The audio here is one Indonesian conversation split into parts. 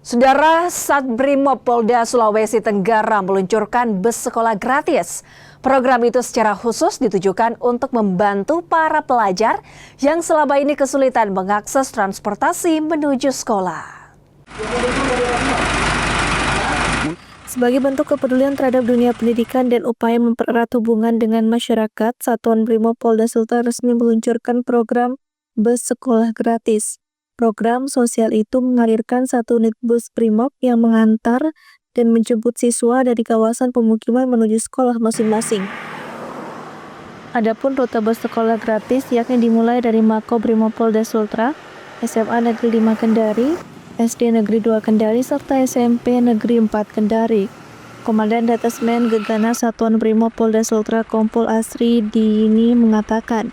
Saudara, Satbrimob Polda Sulawesi Tenggara meluncurkan bus sekolah gratis. Program itu secara khusus ditujukan untuk membantu para pelajar yang selama ini kesulitan mengakses transportasi menuju sekolah. Sebagai bentuk kepedulian terhadap dunia pendidikan dan upaya mempererat hubungan dengan masyarakat, Satuan Brimob Polda Sulteng resmi meluncurkan program bus sekolah gratis. Program sosial itu mengalirkan satu unit bus Brimob yang mengantar dan menjemput siswa dari kawasan pemukiman menuju sekolah masing-masing. Adapun rute bus sekolah gratis yakni dimulai dari Mako Brimob Polda Sultra, SMA Negeri 5 Kendari, SD Negeri 2 Kendari, serta SMP Negeri 4 Kendari. Komandan Detesmen Gegana Satuan Brimob Polda Sultra Kompol Asri Dini mengatakan,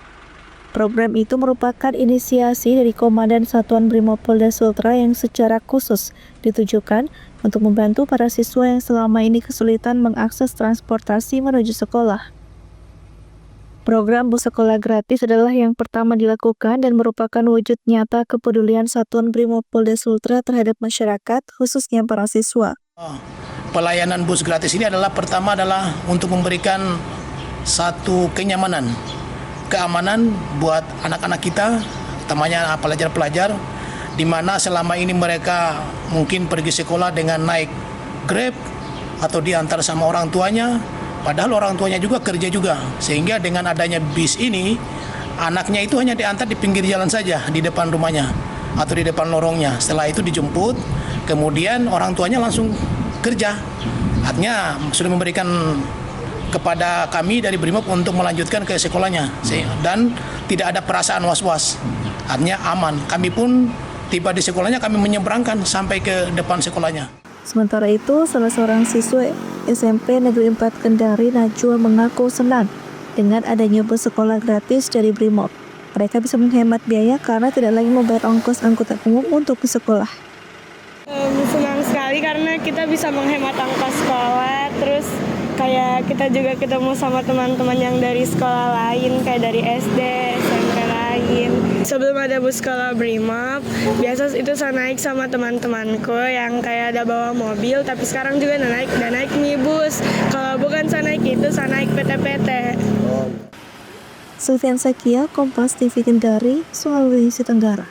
program itu merupakan inisiasi dari Komandan Satuan Brimob Polda Sultra yang secara khusus ditujukan untuk membantu para siswa yang selama ini kesulitan mengakses transportasi menuju sekolah. Program bus sekolah gratis adalah yang pertama dilakukan dan merupakan wujud nyata kepedulian Satuan Brimob Polda Sultra terhadap masyarakat, khususnya para siswa. Pelayanan bus gratis ini pertama adalah untuk memberikan satu kenyamanan, keamanan buat anak-anak kita, utamanya pelajar-pelajar, di mana selama ini mereka mungkin pergi sekolah dengan naik Grab atau diantar sama orang tuanya, padahal orang tuanya juga kerja juga. Sehingga dengan adanya bis ini, anaknya itu hanya diantar di pinggir jalan saja, di depan rumahnya atau di depan lorongnya. Setelah itu dijemput, kemudian orang tuanya langsung kerja. Artinya sudah memberikan kepada kami dari Brimob untuk melanjutkan ke sekolahnya dan tidak ada perasaan was-was, artinya aman. Kami pun tiba di sekolahnya, kami menyeberangkan sampai ke depan sekolahnya. Sementara itu, salah seorang siswa SMP Negeri 4 Kendari, Najwa, mengaku senang dengan adanya bus sekolah gratis dari Brimob. Mereka bisa menghemat biaya karena tidak lagi membayar ongkos angkutan umum untuk ke sekolah. Senang sekali karena kita bisa menghemat ongkos sekolah, terus kayak kita juga ketemu sama teman-teman yang dari sekolah lain, kayak dari SD, SMP lain. Sebelum ada bus sekolah Brimob, biasa itu saya naik sama teman-temanku yang kayak ada bawa mobil, tapi sekarang juga udah naik minibus. Kalau bukan saya naik itu, saya naik PT-PT. Sultan Sakia, Kompas TV Kendari, Sulawesi Tenggara.